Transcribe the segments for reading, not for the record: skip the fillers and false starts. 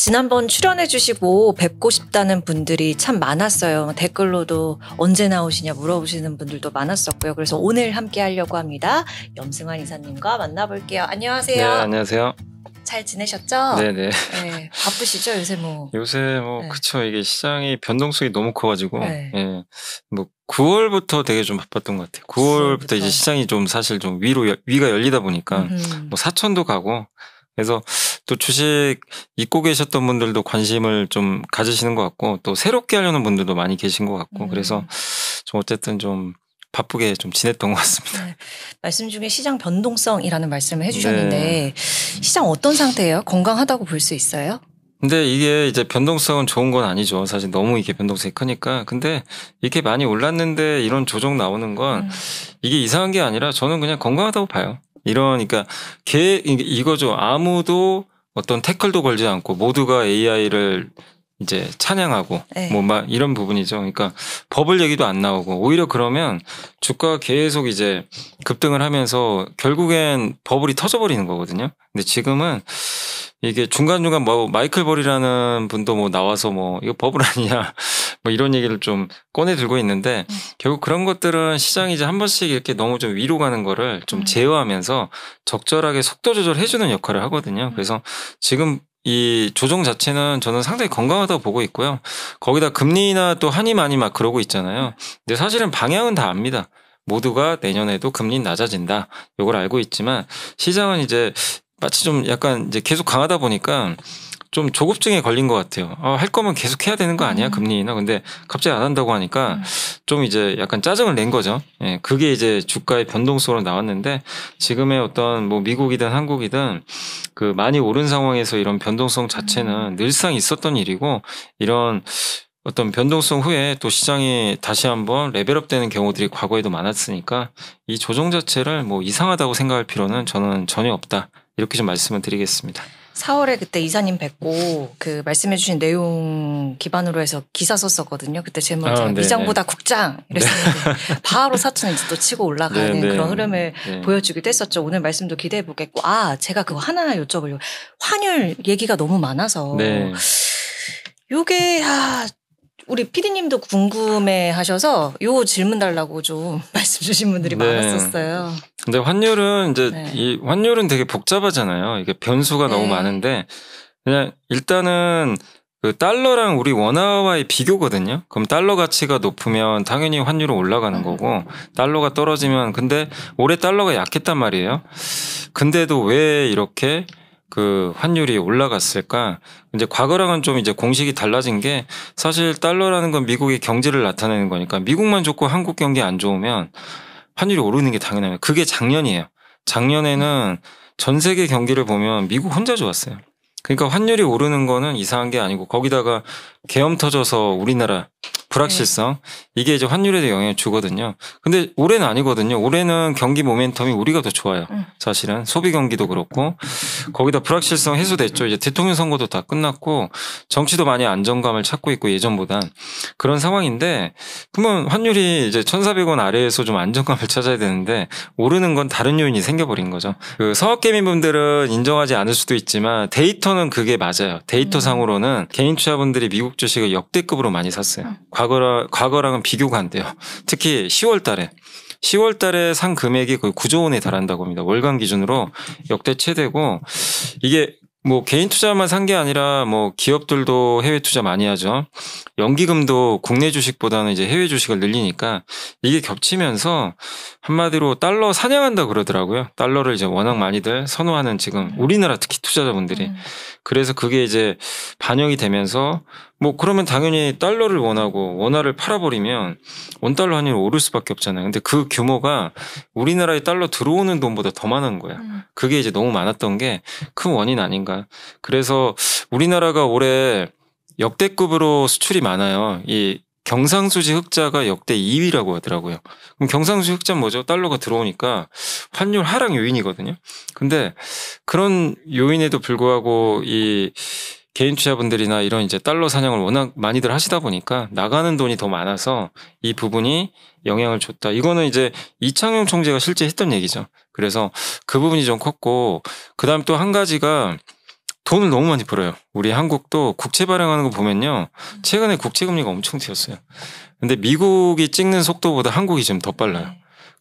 지난번 출연해주시고 뵙고 싶다는 분들이 참 많았어요. 댓글로도 언제 나오시냐 물어보시는 분들도 많았었고요. 그래서 오늘 함께 하려고 합니다. 염승환 이사님과 만나볼게요. 안녕하세요. 네, 안녕하세요. 잘 지내셨죠? 네네. 네, 바쁘시죠 요새 뭐? 요새 뭐 네. 그쵸, 이게 시장이 변동성이 너무 커가지고 네. 예, 뭐 9월부터 되게 좀 바빴던 것 같아요. 9월부터 이제 시장이 좀 사실 좀 위가 열리다 보니까 뭐 4천도 가고, 그래서 또 주식 잊고 계셨던 분들도 관심을 좀 가지시는 것 같고, 또 새롭게 하려는 분들도 많이 계신 것 같고, 그래서 좀 어쨌든 좀 바쁘게 좀 지냈던 것 같습니다. 네. 말씀 중에 시장 변동성이라는 말씀을 해주셨는데 네. 시장 어떤 상태예요? 건강하다고 볼 수 있어요? 근데 이게 이제 변동성은 좋은 건 아니죠. 사실 너무 이게 변동성이 크니까. 근데 이렇게 많이 올랐는데 이런 조정 나오는 건 이게 이상한 게 아니라 저는 그냥 건강하다고 봐요. 그러니까 이거죠. 아무도 어떤 태클도 걸지 않고 모두가 AI를 이제 찬양하고 네. 뭐 막 이런 부분이죠. 그러니까 버블 얘기도 안 나오고, 오히려 그러면 주가가 계속 이제 급등을 하면서 결국엔 버블이 터져버리는 거거든요. 근데 지금은 이게 중간중간 뭐 마이클 벌이라는 분도 뭐 나와서 뭐 이거 버블 아니냐 뭐 이런 얘기를 좀 꺼내 들고 있는데, 결국 그런 것들은 시장이 이제 한 번씩 이렇게 너무 좀 위로 가는 거를 좀 제어하면서 적절하게 속도 조절해주는 역할을 하거든요. 그래서 지금 이 조정 자체는 저는 상당히 건강하다고 보고 있고요. 거기다 금리나 또 한이 많이 막 그러고 있잖아요. 근데 사실은 방향은 다 압니다. 모두가 내년에도 금리는 낮아진다, 이걸 알고 있지만 시장은 이제 마치 좀 약간 이제 계속 강하다 보니까 좀 조급증에 걸린 것 같아요. 할 거면 계속 해야 되는 거 아니야, 금리나. 근데 갑자기 안 한다고 하니까 좀 이제 약간 짜증을 낸 거죠. 예, 그게 이제 주가의 변동성으로 나왔는데, 지금의 어떤 뭐 미국이든 한국이든 그 많이 오른 상황에서 이런 변동성 자체는 늘상 있었던 일이고, 이런 어떤 변동성 후에 또 시장이 다시 한번 레벨업 되는 경우들이 과거에도 많았으니까 이 조정 자체를 뭐 이상하다고 생각할 필요는 저는 전혀 없다, 이렇게 좀 말씀을 드리겠습니다. 4월에 그때 이사님 뵙고 그 말씀해주신 내용 기반으로 해서 기사 썼었거든요. 그때 제목 제가 미장보다 국장 이랬었는데 바로 4천 이제 또 치고 올라가는 그런 흐름을 보여주기도 했었죠. 오늘 말씀도 기대해 보겠고, 제가 그거 하나 여쭤보려고. 환율 얘기가 너무 많아서 요게 우리 PD님도 궁금해하셔서 요 질문 달라고 좀 말씀 주신 분들이 많았었어요. 근데 환율은 이제 이 환율은 되게 복잡하잖아요. 이게 변수가 너무 많은데, 그냥 일단은 그 달러랑 우리 원화와의 비교거든요. 그럼 달러 가치가 높으면 당연히 환율은 올라가는 거고, 달러가 떨어지면, 근데 올해 달러가 약했단 말이에요. 근데도 왜 이렇게 그 환율이 올라갔을까? 이제 과거랑은 좀 이제 공식이 달라진 게, 사실 달러라는 건 미국의 경제를 나타내는 거니까 미국만 좋고 한국 경기 안 좋으면 환율이 오르는 게 당연해요. 그게 작년이에요. 작년에는 전 세계 경기를 보면 미국 혼자 좋았어요. 그러니까 환율이 오르는 거는 이상한 게 아니고, 거기다가 계엄 터져서 우리나라 불확실성, 이게 이제 환율에도 영향을 주거든요. 근데 올해는 아니거든요. 올해는 경기 모멘텀이 우리가 더 좋아요. 사실은 소비 경기도 그렇고, 거기다 불확실성 해소됐죠. 이제 대통령 선거도 다 끝났고 정치도 많이 안정감을 찾고 있고 예전보단 그런 상황인데, 그러면 환율이 이제 1,400원 아래에서 좀 안정감을 찾아야 되는데 오르는 건 다른 요인이 생겨버린 거죠. 그 서학개미분들은 인정하지 않을 수도 있지만 데이터는 그게 맞아요. 데이터 상으로는 개인 투자분들이 미국 주식을 역대급으로 많이 샀어요. 과거랑은 비교가 안 돼요. 특히 10월 달에 산 금액이 거의 9조 원에 달한다고 합니다. 월간 기준으로 역대 최대고, 이게 뭐 개인 투자만 산 게 아니라 뭐 기업들도 해외 투자 많이 하죠. 연기금도 국내 주식보다는 이제 해외 주식을 늘리니까 이게 겹치면서 한마디로 달러 사냥한다 그러더라고요. 달러를 이제 워낙 많이들 선호하는 지금 우리나라 특히 투자자분들이. 그래서 그게 이제 반영이 되면서 뭐 그러면 당연히 달러를 원하고 원화를 팔아버리면 원달러 환율이 오를 수밖에 없잖아요. 근데 그 규모가 우리나라에 달러 들어오는 돈보다 더 많은 거야. 그게 이제 너무 많았던 게 큰 원인 아닌가. 그래서 우리나라가 올해 역대급으로 수출이 많아요. 이 경상수지 흑자가 역대 2위라고 하더라고요. 그럼 경상수지 흑자는 뭐죠? 달러가 들어오니까 환율 하락 요인이거든요. 근데 그런 요인에도 불구하고 이 개인 투자분들이나 이런 이제 달러 사냥을 워낙 많이들 하시다 보니까 나가는 돈이 더 많아서 이 부분이 영향을 줬다. 이거는 이제 이창용 총재가 실제 했던 얘기죠. 그래서 그 부분이 좀 컸고, 그다음 또 한 가지가 돈을 너무 많이 벌어요. 우리 한국도 국채 발행하는 거 보면요. 최근에 국채 금리가 엄청 튀었어요. 근데 미국이 찍는 속도보다 한국이 지금 더 빨라요.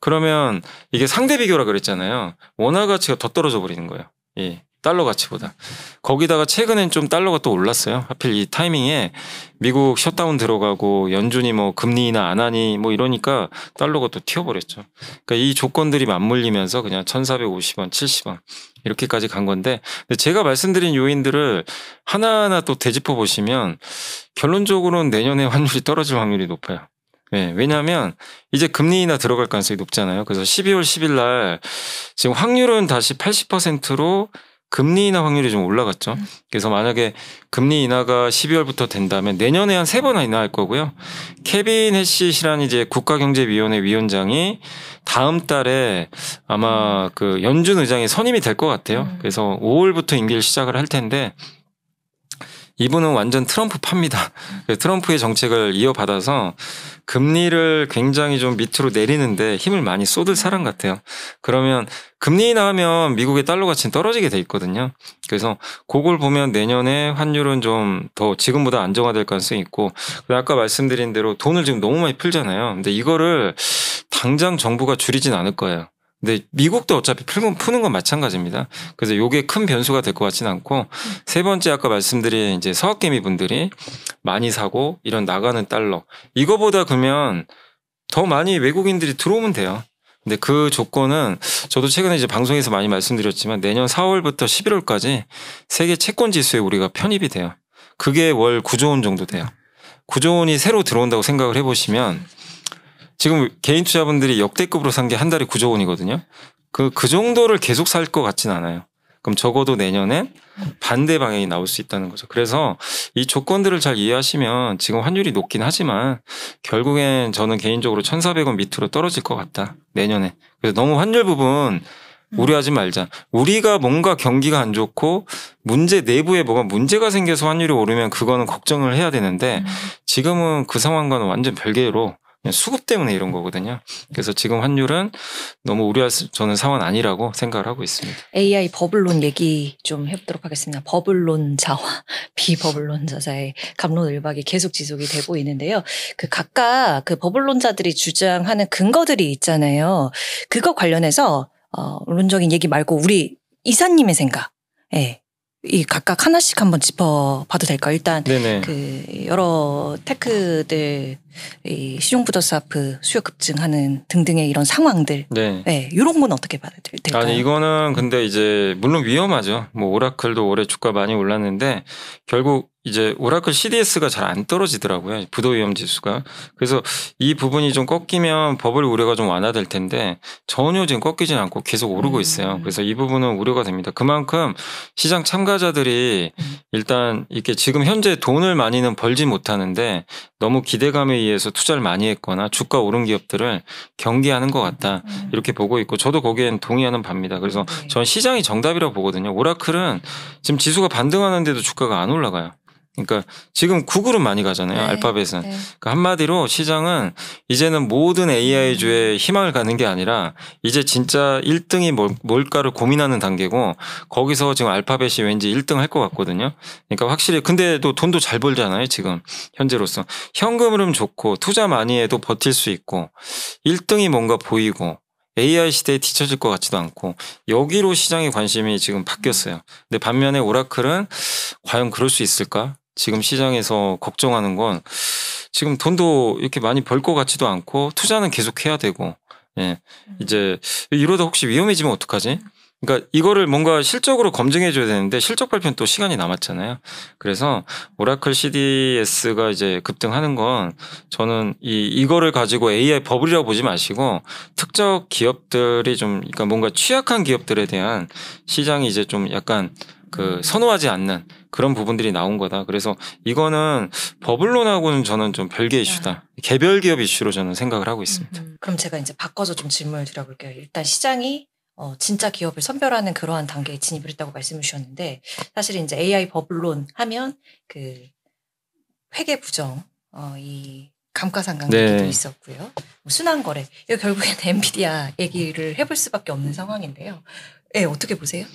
그러면 이게 상대 비교라 그랬잖아요. 원화 가치가 더 떨어져 버리는 거예요. 예. 달러 가치보다. 거기다가 최근엔 좀 달러가 또 올랐어요. 하필 이 타이밍에 미국 셧다운 들어가고 연준이 뭐 금리 인하 안 하니 뭐 이러니까 달러가 또 튀어버렸죠. 그러니까 이 조건들이 맞물리면서 그냥 1,450원, 70원 이렇게까지 간 건데 제가 말씀드린 요인들을 하나하나 또 되짚어 보시면 결론적으로는 내년에 환율이 떨어질 확률이 높아요. 네, 왜냐하면 이제 금리 인하 들어갈 가능성이 높잖아요. 그래서 12월 10일 날 지금 확률은 다시 80%로 금리 인하 확률이 좀 올라갔죠. 그래서 만약에 금리 인하가 12월부터 된다면 내년에 한 3번 인하할 거고요. 케빈 해시시라는 이제 국가경제위원회 위원장이 다음 달에 아마 그 연준 의장이 선임이 될 것 같아요. 그래서 5월부터 임기를 시작을 할 텐데 이분은 완전 트럼프파입니다. 트럼프의 정책을 이어받아서 금리를 굉장히 좀 밑으로 내리는데 힘을 많이 쏟을 사람 같아요. 그러면 금리 인하하면 미국의 달러 가치는 떨어지게 돼 있거든요. 그래서 그걸 보면 내년에 환율은 좀 더 지금보다 안정화될 가능성이 있고 아까 말씀드린 대로 돈을 지금 너무 많이 풀잖아요. 근데 이거를 당장 정부가 줄이진 않을 거예요. 근데 미국도 어차피 푸는 건 마찬가지입니다. 그래서 요게 큰 변수가 될 것 같지는 않고 세 번째 아까 말씀드린 이제 서학개미 분들이 많이 사고 이런 나가는 달러 이거보다 그러면 더 많이 외국인들이 들어오면 돼요. 근데 그 조건은 저도 최근에 이제 방송에서 많이 말씀드렸지만 내년 4월부터 11월까지 세계 채권 지수에 우리가 편입이 돼요. 그게 월 9조 원 정도 돼요. 9조 원이 새로 들어온다고 생각을 해보시면 지금 개인 투자분들이 역대급으로 산 게 한 달에 9조 원이거든요. 그 정도를 계속 살 것 같진 않아요. 그럼 적어도 내년엔 반대 방향이 나올 수 있다는 거죠. 그래서 이 조건들을 잘 이해하시면 지금 환율이 높긴 하지만 결국엔 저는 개인적으로 1,400원 밑으로 떨어질 것 같다. 내년에. 그래서 너무 환율 부분 우려하지 말자. 우리가 뭔가 경기가 안 좋고 문제 내부에 뭐가 문제가 생겨서 환율이 오르면 그거는 걱정을 해야 되는데 지금은 그 상황과는 완전 별개로 그냥 수급 때문에 이런 거거든요. 그래서 지금 환율은 너무 우려할 저는 상황은 아니라고 생각을 하고 있습니다. AI 버블론 얘기 좀 해보도록 하겠습니다. 버블론자와 비버블론자의 갑론을박이 계속 지속이 되고 있는데요. 그 각각 그 버블론자들이 주장하는 근거들이 있잖아요. 그거 관련해서論적인 얘기 말고 우리 이사님의 생각, 예. 이 각각 하나씩 한번 짚어봐도 될까요? 일단 네네. 그 여러 테크들 이 신용부도스와프 수요 급증하는 등등의 이런 상황들, 네, 이런 건 어떻게 봐야 될까요? 아니 이거는 근데 이제 물론 위험하죠. 뭐 오라클도 올해 주가 많이 올랐는데 결국 이제 오라클 CDS가 잘 안 떨어지더라고요. 부도위험 지수가. 그래서 이 부분이 좀 꺾이면 버블 우려가 좀 완화될 텐데 전혀 지금 꺾이진 않고 계속 오르고 있어요. 그래서 이 부분은 우려가 됩니다. 그만큼 시장 참가자들이 일단 이렇게 지금 현재 돈을 많이는 벌지 못하는데 너무 기대감에 의해서 투자를 많이 했거나 주가 오른 기업들을 경계하는 것 같다. 이렇게 보고 있고 저도 거기엔 동의하는 바입니다. 그래서 전 시장이 정답이라고 보거든요. 오라클은 지금 지수가 반등하는데도 주가가 안 올라가요. 그러니까 지금 구글은 많이 가잖아요. 네. 알파벳은. 네. 그러니까 한마디로 시장은 이제는 모든 AI주에 희망을 갖는 게 아니라 이제 진짜 1등이 뭘까를 고민하는 단계고 거기서 지금 알파벳이 왠지 1등 할 것 같거든요. 그러니까 확실히 근데도 돈도 잘 벌잖아요. 지금 현재로서. 현금 흐름 좋고 투자 많이 해도 버틸 수 있고 1등이 뭔가 보이고 AI 시대에 뒤처질 것 같지도 않고 여기로 시장의 관심이 지금 바뀌었어요. 근데 반면에 오라클은 과연 그럴 수 있을까? 지금 시장에서 걱정하는 건 지금 돈도 이렇게 많이 벌 것 같지도 않고 투자는 계속 해야 되고 이제 이러다 혹시 위험해지면 어떡하지? 그러니까 이거를 뭔가 실적으로 검증해 줘야 되는데 실적 발표는 또 시간이 남았잖아요. 그래서 오라클 CDS가 이제 급등하는 건 저는 이거를 가지고 AI 버블이라고 보지 마시고 특정 기업들이 좀 그러니까 뭔가 취약한 기업들에 대한 시장이 이제 좀 약간 그 선호하지 않는 그런 부분들이 나온 거다. 그래서 이거는 버블론하고는 저는 좀 별개 이슈다. 개별 기업 이슈로 저는 생각을 하고 있습니다. 그럼 제가 이제 바꿔서 좀 질문을 드려볼게요. 일단 시장이 진짜 기업을 선별하는 그러한 단계에 진입을 했다고 말씀을 주셨는데 사실 이제 AI 버블론 하면 그 회계 부정, 이 감가상각 얘기도 있었고요. 순환거래. 이거 결국엔 엔비디아 얘기를 해볼 수밖에 없는 상황인데요. 네, 어떻게 보세요?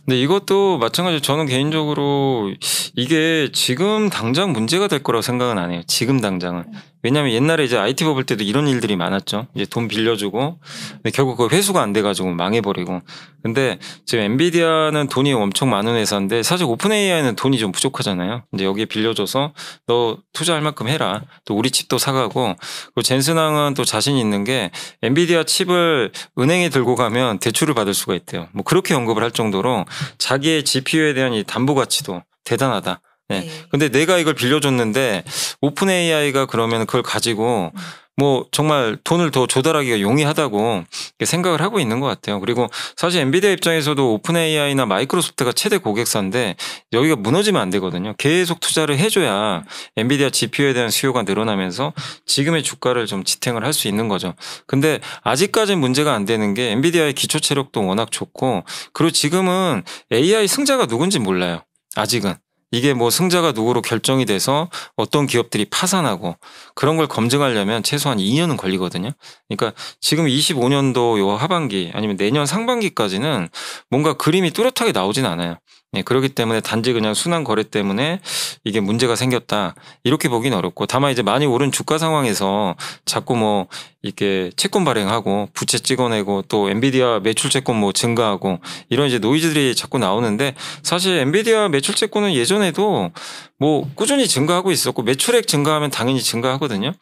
근데 이것도 마찬가지로 저는 개인적으로 이게 지금 당장 문제가 될 거라고 생각은 안 해요. 지금 당장은. 왜냐하면 옛날에 이제 IT 버블 때도 이런 일들이 많았죠. 이제 돈 빌려주고 근데 결국 그 회수가 안 돼가지고 망해버리고. 근데 지금 엔비디아는 돈이 엄청 많은 회사인데 사실 오픈 AI는 돈이 좀 부족하잖아요. 이제 여기에 빌려줘서 너 투자할 만큼 해라. 또 우리 칩도 사가고. 그리고 젠슨항은 또 자신 있는 게 엔비디아 칩을 은행에 들고 가면 대출을 받을 수가 있대요. 뭐 그렇게 언급을 할 정도로 자기의 GPU에 대한 이 담보 가치도 대단하다. 네. 근데 내가 이걸 빌려줬는데 오픈 AI가 그러면 그걸 가지고 뭐 정말 돈을 더 조달하기가 용이하다고 생각을 하고 있는 것 같아요. 그리고 사실 엔비디아 입장에서도 오픈 AI나 마이크로소프트가 최대 고객사인데 여기가 무너지면 안 되거든요. 계속 투자를 해줘야 엔비디아 GPU에 대한 수요가 늘어나면서 지금의 주가를 좀 지탱을 할 수 있는 거죠. 근데 아직까지는 문제가 안 되는 게 엔비디아의 기초 체력도 워낙 좋고 그리고 지금은 AI 승자가 누군지 몰라요. 아직은. 이게 뭐 승자가 누구로 결정이 돼서 어떤 기업들이 파산하고 그런 걸 검증하려면 최소한 2년은 걸리거든요. 그러니까 지금 25년도 요 하반기 아니면 내년 상반기까지는 뭔가 그림이 뚜렷하게 나오진 않아요. 네, 그렇기 때문에 단지 그냥 순환 거래 때문에 이게 문제가 생겼다. 이렇게 보긴 어렵고 다만 이제 많이 오른 주가 상황에서 자꾸 뭐 이렇게 채권 발행하고 부채 찍어내고 또 엔비디아 매출 채권 뭐 증가하고 이런 이제 노이즈들이 자꾸 나오는데 사실 엔비디아 매출 채권은 예전에도 뭐 꾸준히 증가하고 있었고 매출액 증가하면 당연히 증가하거든요.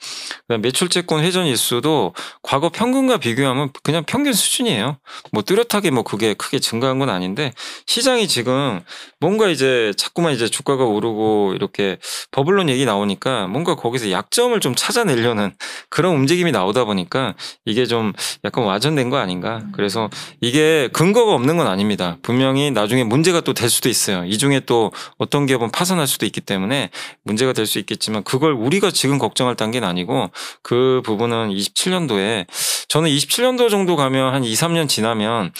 매출 채권 회전 일수도 과거 평균과 비교하면 그냥 평균 수준이에요. 뭐 뚜렷하게 뭐 그게 크게 증가한 건 아닌데 시장이 지금 뭔가 이제 자꾸만 이제 주가가 오르고 이렇게 버블론 얘기 나오니까 뭔가 거기서 약점을 좀 찾아내려는 그런 움직임이 나오다 보니까 이게 좀 약간 와전된 거 아닌가. 그래서 이게 근거가 없는 건 아닙니다. 분명히 나중에 문제가 또 될 수도 있어요. 이 중에 또 어떤 기업은 파산할 수도 있기 때문에 문제가 될 수 있겠지만 그걸 우리가 지금 걱정할 단계는 아니고 그 부분은 27년도에 저는 27년도 정도 가면 한 2, 3년 지나면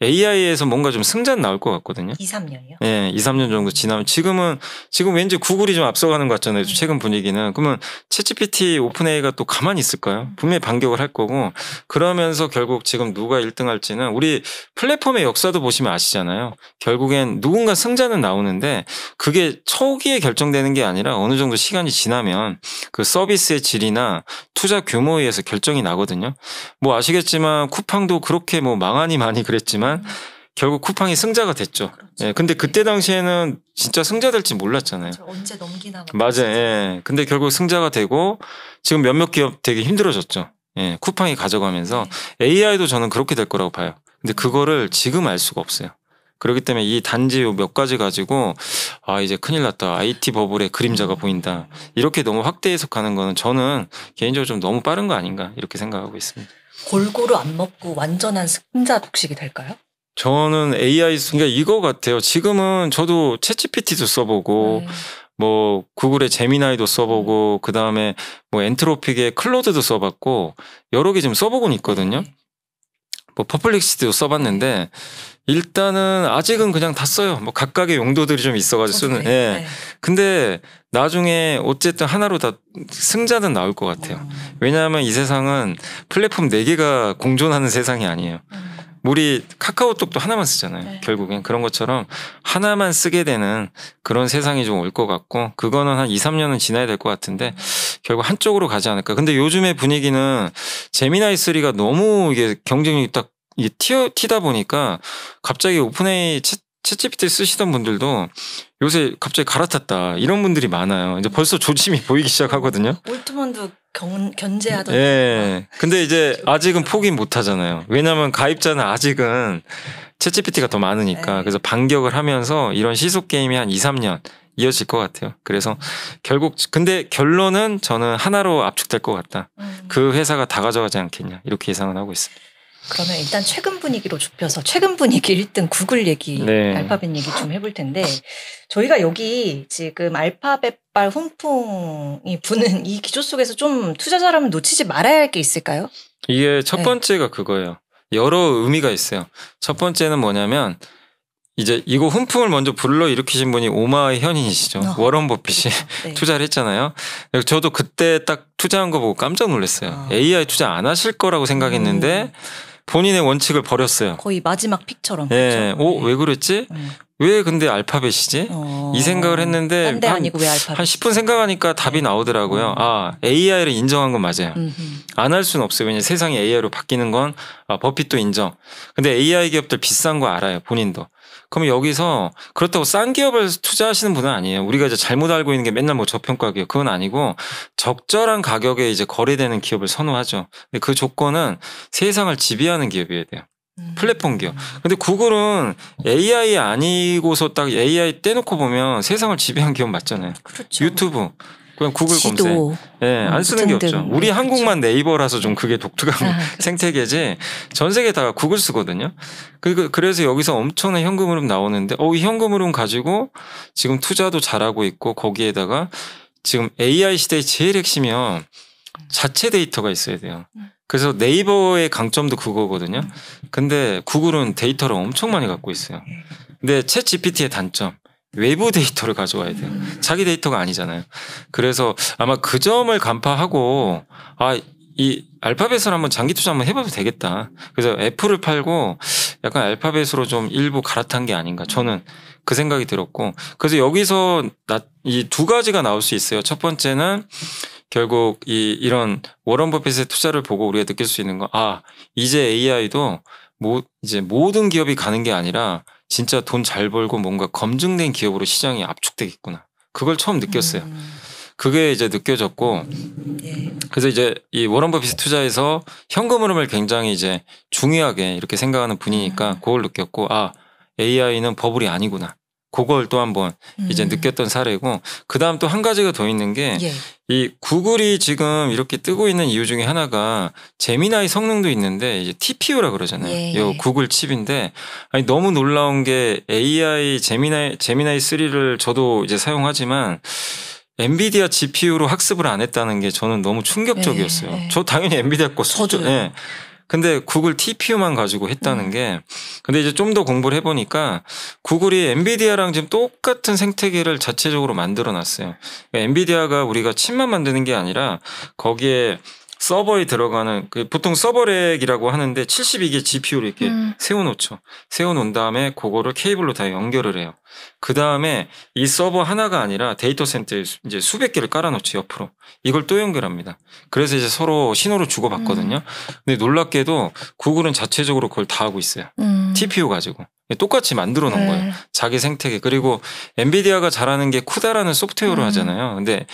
AI에서 뭔가 좀 승자는 나올 것 같거든요. 2, 3년이요? 네, 2, 3년 정도 지나면 지금 왠지 구글이 좀 앞서가는 것 같잖아요. 최근 분위기는. 그러면 챗GPT 오픈 AI가 또 가만히 있을까요? 분명히 반격을 할 거고 그러면서 결국 지금 누가 1등 할지는 우리 플랫폼의 역사도 보시면 아시잖아요. 결국엔 누군가 승자는 나오는데 그게 초기에 결정되는 게 아니라 어느 정도 시간이 지나면 그 서비스의 질이나 투자 규모에 의해서 결정이 나거든요. 뭐 아시겠지만 쿠팡도 그렇게 뭐 망하니 많이 그랬지만 결국 쿠팡이 승자가 됐죠. 그렇죠. 예, 근데 그때 당시에는 진짜 승자 될지 몰랐잖아요. 그렇죠. 언제 넘기나. 맞아요. 예. 근데 결국 승자가 되고 지금 몇몇 기업 되게 힘들어졌죠. 예, 쿠팡이 가져가면서 AI도 저는 그렇게 될 거라고 봐요. 근데 그거를 지금 알 수가 없어요. 그렇기 때문에 이 단지 몇 가지 가지고 아 이제 큰일 났다. IT 버블의 그림자가 보인다. 이렇게 너무 확대 해석하는 거는 저는 개인적으로 좀 너무 빠른 거 아닌가 이렇게 생각하고 있습니다. 골고루 안 먹고 완전한 승자 독식이 될까요? 저는 AI 그러니까 이거 같아요. 지금은 저도 챗GPT도 써보고 뭐 구글의 제미나이도 써보고 그 다음에 뭐 엔트로픽의 클로드도 써봤고 여러 개 지금 써보고는 있거든요. 뭐 퍼플렉시티도 써봤는데 일단은 아직은 그냥 다 써요. 뭐 각각의 용도들이 좀 있어가지고 쓰는. 예. 근데 나중에 어쨌든 하나로 다 승자는 나올 것 같아요. 왜냐하면 이 세상은 플랫폼 4개가 공존하는 세상이 아니에요. 우리 카카오톡도 하나만 쓰잖아요. 결국엔 그런 것처럼 하나만 쓰게 되는 그런 세상이 좀 올 것 같고 그거는 한 2, 3년은 지나야 될 것 같은데 결국 한쪽으로 가지 않을까. 근데 요즘의 분위기는 제미나이 3가 너무 이게 경쟁력이 딱 튀다 보니까 갑자기 오픈AI 챗GPT 쓰시던 분들도 요새 갑자기 갈아탔다 이런 분들이 많아요. 이제 벌써 조짐이 보이기 시작하거든요. 올트만도 견제하던. 예. 근데 이제 아직은 포기 못 하잖아요. 왜냐하면 가입자는 아직은 챗GPT가 더 많으니까. 그래서 반격을 하면서 이런 시속 게임이 한 2, 3년 이어질 것 같아요. 그래서 결국 근데 결론은 저는 하나로 압축될 것 같다. 그 회사가 다 가져가지 않겠냐 이렇게 예상을 하고 있습니다. 그러면 일단 최근 분위기로 좁혀서 최근 분위기 1등 구글 얘기, 알파벳 얘기 좀 해볼 텐데 저희가 여기 지금 알파벳발 훈풍이 부는 이 기조 속에서 좀 투자자라면 놓치지 말아야 할 게 있을까요? 이게 첫 번째가 그거예요. 여러 의미가 있어요. 첫 번째는 뭐냐면 이제 이거 훈풍을 먼저 불러일으키신 분이 오마의 현인이시죠. 워런 버핏이 투자를 했잖아요. 저도 그때 딱 투자한 거 보고 깜짝 놀랐어요. AI 투자 안 하실 거라고 생각했는데 본인의 원칙을 버렸어요. 거의 마지막 픽처럼. 예. 그렇죠? 왜 그랬지? 왜 근데 알파벳이지? 이 생각을 했는데 딴데 아니고 왜 알파벳? 한 10분 생각하니까 답이 나오더라고요. AI를 인정한 건 맞아요. 안 할 수는 없어요. 왜냐면 세상이 AI로 바뀌는 건 버핏도 인정. 근데 AI 기업들 비싼 거 알아요. 본인도. 그럼 여기서 그렇다고 싼 기업을 투자하시는 분은 아니에요. 우리가 이제 잘못 알고 있는 게 맨날 뭐 저평가 기업 그건 아니고 적절한 가격에 이제 거래되는 기업을 선호하죠. 근데 그 조건은 세상을 지배하는 기업이어야 돼요. 플랫폼 기업. 근데 구글은 AI 아니고서 딱 AI 떼놓고 보면 세상을 지배한 기업 맞잖아요. 그렇죠. 유튜브. 그냥 구글 지도, 검색. 예, 안 쓰는 게 없죠. 우리 한국만 네이버라서 좀 그게 독특한 생태계지 전 세계 다 구글 쓰거든요. 그래서 여기서 엄청난 현금 흐름 나오는데 이 현금 흐름 가지고 지금 투자도 잘하고 있고 거기에다가 지금 AI 시대의 제일 핵심이요. 자체 데이터가 있어야 돼요. 그래서 네이버의 강점도 그거거든요. 근데 구글은 데이터를 엄청 많이 갖고 있어요. 근데 챗 GPT의 단점. 외부 데이터를 가져와야 돼요. 자기 데이터가 아니잖아요. 그래서 아마 그 점을 간파하고 이 알파벳을 한번 장기 투자 한번 해봐도 되겠다. 그래서 애플을 팔고 약간 알파벳으로 좀 일부 갈아탄 게 아닌가. 저는 그 생각이 들었고 그래서 여기서 이 두 가지가 나올 수 있어요. 첫 번째는 결국 이런 워런 버핏의 투자를 보고 우리가 느낄 수 있는 거 이제 AI도 이제 모든 기업이 가는 게 아니라 진짜 돈 잘 벌고 뭔가 검증된 기업으로 시장이 압축되겠구나. 그걸 처음 느꼈어요. 그게 이제 느껴졌고 그래서 이제 이 워런 버핏 투자에서 현금 흐름을 굉장히 이제 중요하게 이렇게 생각하는 분이니까 그걸 느꼈고 AI는 버블이 아니구나. 그걸 또 한번 이제 느꼈던 사례고 그다음 또 한 가지가 더 있는 게 이 구글이 지금 이렇게 뜨고 있는 이유 중에 하나가 제미나이 성능도 있는데 이제 TPU라 그러잖아요. 요 구글 칩인데 너무 놀라운 게 AI 제미나이 3를 저도 이제 사용하지만 엔비디아 GPU로 학습을 안 했다는 게 저는 너무 충격적이었어요. 저 당연히 엔비디아 거 썼죠. 근데 구글 TPU만 가지고 했다는 게 근데 이제 좀 더 공부를 해보니까 구글이 엔비디아랑 지금 똑같은 생태계를 자체적으로 만들어 놨어요. 그러니까 엔비디아가 우리가 칩만 만드는 게 아니라 거기에 서버에 들어가는 보통 서버렉이라고 하는데 72개 GPU를 이렇게 세워놓죠. 세워놓은 다음에 그거를 케이블로 다 연결을 해요. 그 다음에 이 서버 하나가 아니라 데이터 센터에 이제 수백 개를 깔아놓죠. 옆으로. 이걸 또 연결합니다. 그래서 이제 서로 신호를 주고받거든요. 근데 놀랍게도 구글은 자체적으로 그걸 다 하고 있어요. TPU 가지고. 똑같이 만들어 놓은 거예요. 자기 생태계. 그리고 엔비디아가 잘하는 게 쿠다라는 소프트웨어로 하잖아요. 근데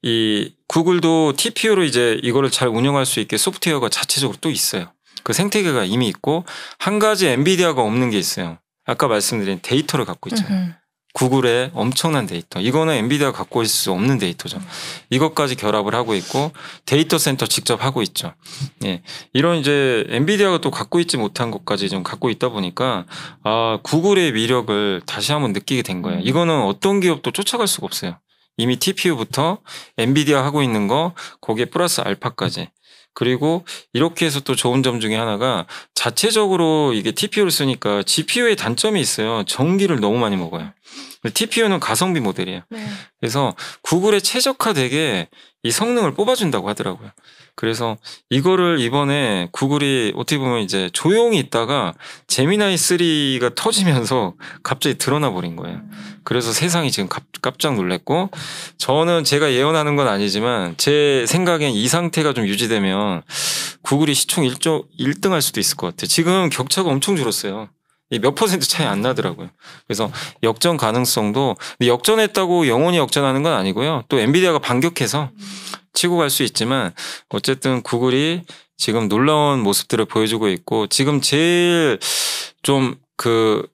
이 구글도 TPU로 이제 이거를 잘 운영할 수 있게 소프트웨어가 자체적으로 또 있어요. 그 생태계가 이미 있고 한 가지 엔비디아가 없는 게 있어요. 아까 말씀드린 데이터를 갖고 있잖아요. 구글의 엄청난 데이터. 이거는 엔비디아가 갖고 있을 수 없는 데이터죠. 이것까지 결합을 하고 있고 데이터 센터 직접 하고 있죠. 이런 이제 엔비디아가 또 갖고 있지 못한 것까지 좀 갖고 있다 보니까 구글의 위력을 다시 한번 느끼게 된 거예요. 이거는 어떤 기업도 쫓아갈 수가 없어요. 이미 TPU부터 엔비디아 하고 있는 거 거기에 플러스 알파까지. 그리고 이렇게 해서 또 좋은 점 중에 하나가 자체적으로 이게 TPU를 쓰니까 GPU의 단점이 있어요. 전기를 너무 많이 먹어요. TPU는 가성비 모델이에요. 그래서 구글에 최적화되게 이 성능을 뽑아준다고 하더라고요. 그래서 이거를 이번에 구글이 어떻게 보면 이제 조용히 있다가 제미나이 3가 터지면서 갑자기 드러나 버린 거예요. 그래서 세상이 지금 깜짝 놀랐고 저는 제가 예언하는 건 아니지만 제 생각엔 이 상태가 좀 유지되면 구글이 시총 1등 할 수도 있을 것 같아요. 지금 격차가 엄청 줄었어요. 몇 퍼센트 차이 안 나더라고요. 그래서 역전 가능성도 역전했다고 영원히 역전하는 건 아니고요. 또 엔비디아가 반격해서 치고 갈 수 있지만 어쨌든 구글이 지금 놀라운 모습들을 보여주고 있고 지금 제일 좀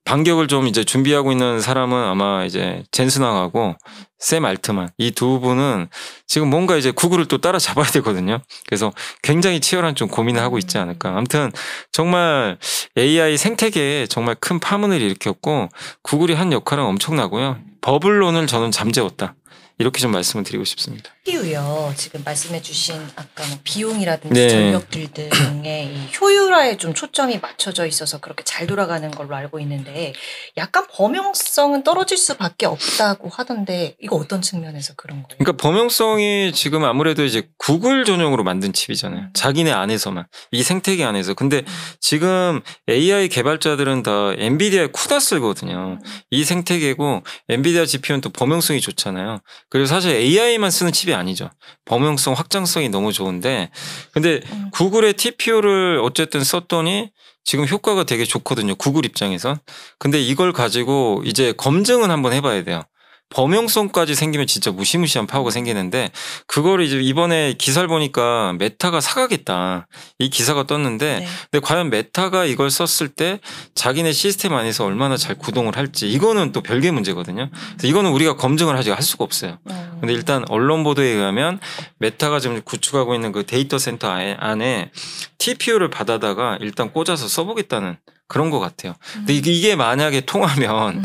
반격을 좀 이제 준비하고 있는 사람은 아마 이제 젠슨왕하고 샘 알트만 이 두 분은 지금 뭔가 이제 구글을 또 따라잡아야 되거든요. 그래서 굉장히 치열한 좀 고민을 하고 있지 않을까. 아무튼 정말 AI 생태계에 정말 큰 파문을 일으켰고 구글이 한 역할은 엄청나고요. 버블론을 저는 잠재웠다. 이렇게 좀 말씀을 드리고 싶습니다. TPU요. 지금 말씀해주신 아까 뭐 비용이라든지 전력들 등의 이 효율화에 좀 초점이 맞춰져 있어서 그렇게 잘 돌아가는 걸로 알고 있는데 약간 범용성은 떨어질 수밖에 없다고 하던데 이거 어떤 측면에서 그런 거예요? 그러니까 범용성이 지금 아무래도 이제 구글 전용으로 만든 칩이잖아요. 자기네 안에서만 이 생태계 안에서. 근데 지금 AI 개발자들은 다 엔비디아의 쿠다 쓰거든요. 이 생태계고 엔비디아 GPU는 또 범용성이 좋잖아요. 그리고 사실 AI만 쓰는 칩이 아니죠. 범용성, 확장성이 너무 좋은데 근데 구글의 TPU를 어쨌든 썼더니 지금 효과가 되게 좋거든요. 구글 입장에서. 근데 이걸 가지고 이제 검증은 한번 해봐야 돼요. 범용성까지 생기면 진짜 무시무시한 파워가 생기는데 그걸 이제 이번에 기사를 보니까 메타가 사가겠다 이 기사가 떴는데 근데 과연 메타가 이걸 썼을 때 자기네 시스템 안에서 얼마나 잘 구동을 할지 이거는 또 별개 문제거든요. 그래서 이거는 우리가 검증을 할 수가 없어요. 근데 일단 언론 보도에 의하면 메타가 지금 구축하고 있는 그 데이터 센터 안에 TPU를 받아다가 일단 꽂아서 써보겠다는 그런 것 같아요. 근데 이게 만약에 통하면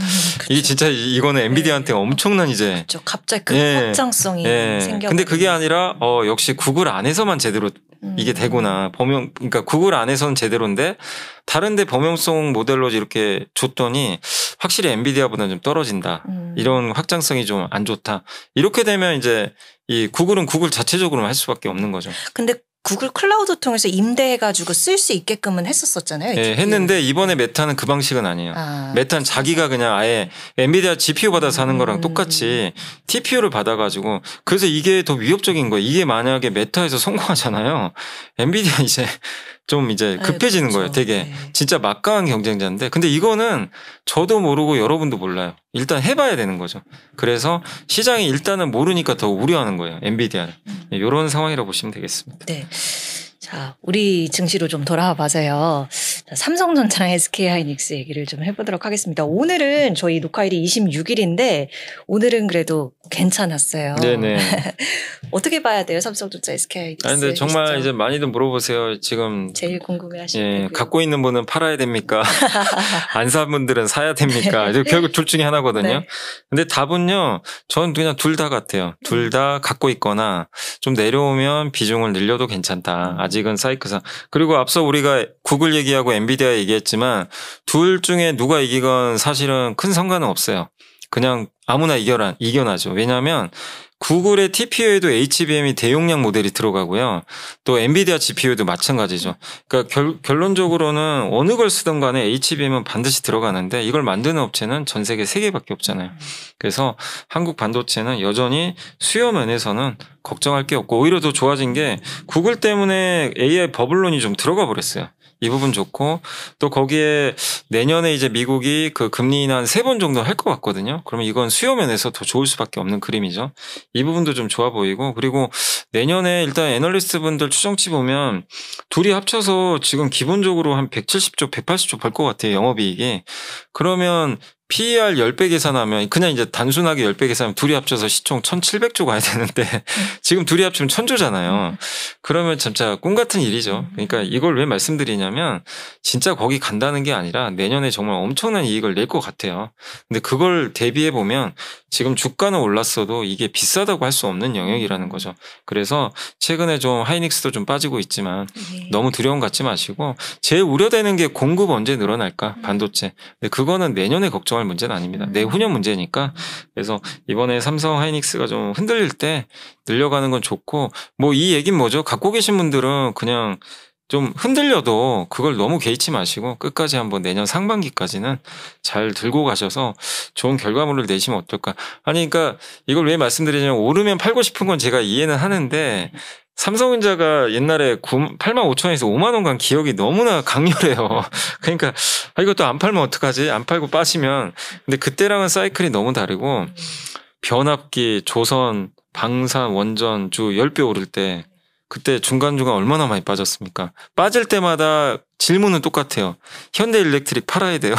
이게 진짜 이거는 엔비디아한테 엄청난 이제 그렇죠. 갑자기 급확장성이 생겨. 근데 그게 아니라 역시 구글 안에서만 제대로 이게 되구나. 그러니까 구글 안에서는 제대로인데 다른데 범용성 모델로 이렇게 줬더니 확실히 엔비디아보다는 좀 떨어진다. 이런 확장성이 좀 안 좋다. 이렇게 되면 이제 이 구글은 구글 자체적으로만 할 수밖에 없는 거죠. 근데 구글 클라우드 통해서 임대해가지고 쓸 수 있게끔은 했었잖아요. 네, 했는데 이번에 메타는 그 방식은 아니에요. 메타는 자기가 그냥 아예 엔비디아 GPU 받아서 하는 거랑 똑같이 TPU를 받아가지고 그래서 이게 더 위협적인 거예요. 이게 만약에 메타에서 성공하잖아요. 엔비디아 이제 좀 이제 급해지는 거예요. 되게 진짜 막강한 경쟁자인데 근데 이거는 저도 모르고 여러분도 몰라요. 일단 해봐야 되는 거죠. 그래서 시장이 일단은 모르니까 더 우려하는 거예요. 엔비디아는. 이런 상황이라고 보시면 되겠습니다. 네. 자, 우리 증시로 좀 돌아와 봐서요. 삼성전자랑 SK하이닉스 얘기를 좀 해보도록 하겠습니다. 오늘은 저희 녹화일이 26일인데 오늘은 그래도 괜찮았어요. 네네. 어떻게 봐야 돼요, 삼성전자, SK하이닉스? 아니, 근데 정말 시점. 이제 많이들 물어보세요. 지금 제일 궁금해하시는 갖고 있는 분은 팔아야 됩니까? 안 산 분들은 사야 됩니까? 결국 둘 중에 하나거든요. 네. 근데 답은요, 전 그냥 둘 다 같아요. 둘 다 갖고 있거나 좀 내려오면 비중을 늘려도 괜찮다. 아직은 사이클상. 그리고 앞서 우리가 구글 얘기하고 엔비디아 얘기했지만 둘 중에 누가 이기건 사실은 큰 상관은 없어요. 그냥 아무나 이겨나죠. 왜냐하면 구글의 TPU에도 HBM이 대용량 모델이 들어가고요. 또 엔비디아 GPU도 마찬가지죠. 그러니까 결론적으로는 어느 걸 쓰든 간에 HBM은 반드시 들어가는데 이걸 만드는 업체는 전 세계 3개밖에 없잖아요. 그래서 한국 반도체는 여전히 수요 면에서는 걱정할 게 없고 오히려 더 좋아진 게 구글 때문에 AI 버블론이 좀 들어가 버렸어요. 이 부분 좋고 또 거기에 내년에 이제 미국이 그 금리 인하 한 3번 정도 할 것 같거든요. 그러면 이건 수요 면에서 더 좋을 수밖에 없는 그림이죠. 이 부분도 좀 좋아 보이고 그리고 내년에 일단 애널리스트 분들 추정치 보면 둘이 합쳐서 지금 기본적으로 한 170조, 180조 벌 것 같아요. 영업이익이. 그러면 PER 10배 계산하면 그냥 이제 단순하게 10배 계산하면 둘이 합쳐서 시총 1,700조 가야 되는데 지금 둘이 합치면 1,000조잖아요. 그러면 진짜 꿈 같은 일이죠. 그러니까 이걸 왜 말씀드리냐면 진짜 거기 간다는 게 아니라 내년에 정말 엄청난 이익을 낼 것 같아요. 근데 그걸 대비해 보면 지금 주가는 올랐어도 이게 비싸다고 할 수 없는 영역이라는 거죠. 그래서 최근에 좀 하이닉스도 좀 빠지고 있지만 너무 두려움 갖지 마시고 제일 우려되는 게 공급 언제 늘어날까 반도체. 근데 그거는 내년에 걱정할 문제는 아닙니다. 내후년 문제니까. 그래서 이번에 삼성 하이닉스가 좀 흔들릴 때 늘려가는 건 좋고 뭐 이 얘기는 뭐죠? 갖고 계신 분들은 그냥 좀 흔들려도 그걸 너무 개의치 마시고 끝까지 한번 내년 상반기까지는 잘 들고 가셔서 좋은 결과물을 내시면 어떨까. 아니 그러니까 이걸 왜 말씀드리냐면 오르면 팔고 싶은 건 제가 이해는 하는데 삼성전자가 옛날에 85,000원에서 5만 원 간 기억이 너무나 강렬해요. 그러니까 이것도 안 팔면 어떡하지? 안 팔고 빠지면. 근데 그때랑은 사이클이 너무 다르고 변압기, 조선, 방산, 원전 주 10배 오를 때 그때 중간중간 얼마나 많이 빠졌습니까? 빠질 때마다 질문은 똑같아요. 현대일렉트릭 팔아야 돼요.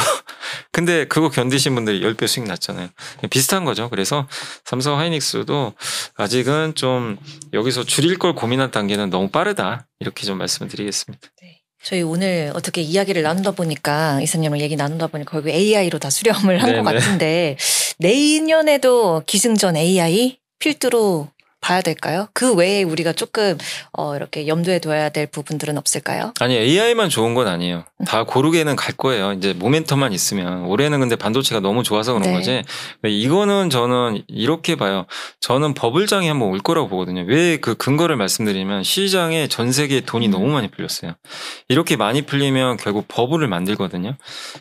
근데 그거 견디신 분들이 10배 수익 났잖아요. 비슷한 거죠. 그래서 삼성 하이닉스도 아직은 좀 여기서 줄일 걸 고민한 단계는 너무 빠르다. 이렇게 좀 말씀을 드리겠습니다. 네. 저희 오늘 어떻게 이야기를 나누다 보니까 이사님랑 얘기 나누다 보니까 결국 AI로 다 수렴을 한 것 같은데 내년에도 기승전 AI 필두로 봐야 될까요? 그 외에 우리가 조금 이렇게 염두에 둬야 될 부분들은 없을까요? 아니 AI만 좋은 건 아니에요. 다 고르게는 갈 거예요. 이제 모멘텀만 있으면. 올해는 근데 반도체가 너무 좋아서 그런 거지. 이거는 저는 이렇게 봐요. 저는 버블장이 한번 올 거라고 보거든요. 왜 그 근거를 말씀드리면 시장에 전 세계에 돈이 너무 많이 풀렸어요. 이렇게 많이 풀리면 결국 버블을 만들거든요.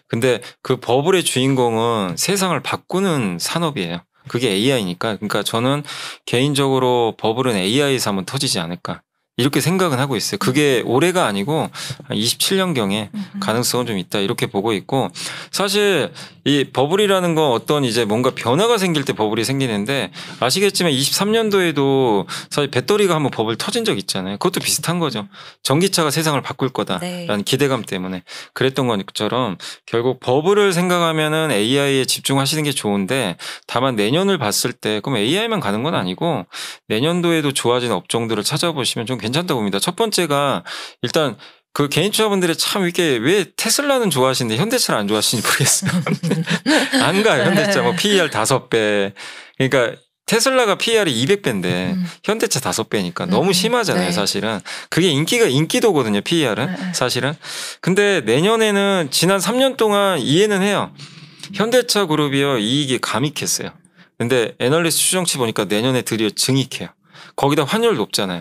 근데 그 버블의 주인공은 세상을 바꾸는 산업이에요. 그게 AI니까. 그러니까 저는 개인적으로 버블은 AI에서 한번 터지지 않을까. 이렇게 생각은 하고 있어요. 그게 올해가 아니고 27년경에 가능성은 좀 있다 이렇게 보고 있고 사실 이 버블이라는 건 어떤 이제 뭔가 변화가 생길 때 버블이 생기는데 아시겠지만 23년도에도 사실 배터리가 한번 버블 터진 적 있잖아요. 그것도 비슷한 거죠. 전기차가 세상을 바꿀 거다라는 기대감 때문에 그랬던 것처럼 결국 버블을 생각하면은 AI에 집중하시는 게 좋은데 다만 내년을 봤을 때 그럼 AI만 가는 건 아니고 내년도에도 좋아진 업종들을 찾아보시면 좀 괜찮다고 봅니다. 첫 번째가 일단 그 개인 투자분들이 참 이게 왜 테슬라는 좋아하시는데 현대차를 안 좋아하시는지 모르겠어요. 안 가요. 현대차 뭐 PER 5배. 그러니까 테슬라가 PER이 200배인데 현대차 5배니까 너무 심하잖아요. 사실은. 그게 인기도거든요. PER은 사실은. 근데 내년에는 지난 3년 동안 이해는 해요. 현대차 그룹이요. 이익이 감익했어요. 근데 애널리스트 추정치 보니까 내년에 드디어 증익해요. 거기다 환율 높잖아요.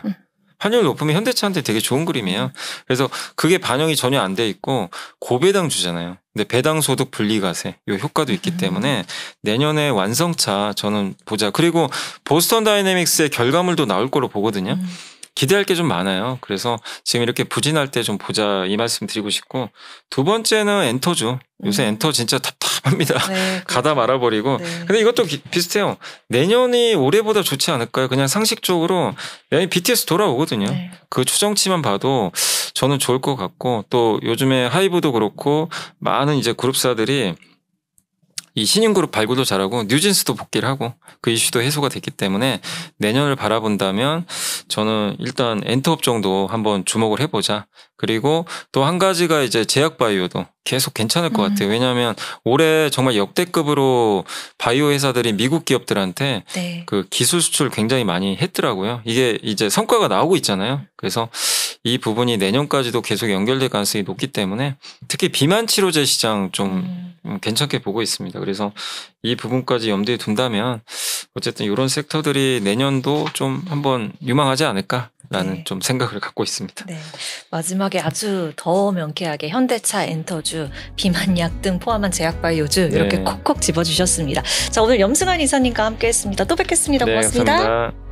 환율 높으면 현대차한테 되게 좋은 그림이에요. 그래서 그게 반영이 전혀 안 돼 있고 고배당 주잖아요. 근데 배당 소득 분리과세 요 효과도 있기 때문에 내년에 완성차 저는 보자. 그리고 보스턴 다이내믹스의 결과물도 나올 거로 보거든요. 기대할 게 좀 많아요. 그래서 지금 이렇게 부진할 때 좀 보자 이 말씀 드리고 싶고 두 번째는 엔터주. 요새 엔터 진짜 답답합니다. 네, 가다 말아버리고. 근데 이것도 비슷해요. 내년이 올해보다 좋지 않을까요? 그냥 상식적으로 내년에 BTS 돌아오거든요. 그 추정치만 봐도 저는 좋을 것 같고 또 요즘에 하이브도 그렇고 많은 이제 그룹사들이 이 신인 그룹 발굴도 잘하고 뉴진스도 복귀를 하고 그 이슈도 해소가 됐기 때문에 내년을 바라본다면 저는 일단 엔터업 정도 한번 주목을 해보자. 그리고 또 한 가지가 이제 제약바이오도 계속 괜찮을 것 같아요. 왜냐하면 올해 정말 역대급으로 바이오 회사들이 미국 기업들한테 그 기술 수출 굉장히 많이 했더라고요. 이게 이제 성과가 나오고 있잖아요. 그래서 이 부분이 내년까지도 계속 연결될 가능성이 높기 때문에 특히 비만 치료제 시장 좀 괜찮게 보고 있습니다. 그래서 이 부분까지 염두에 둔다면 어쨌든 이런 섹터들이 내년도 좀 한번 유망하지 않을까라는 좀 생각을 갖고 있습니다. 마지막에 아주 더 명쾌하게 현대차, 엔터주, 비만약 등 포함한 제약바이오주 이렇게 콕콕 집어주셨습니다. 자, 오늘 염승환 이사님과 함께했습니다. 또 뵙겠습니다. 고맙습니다. 감사합니다.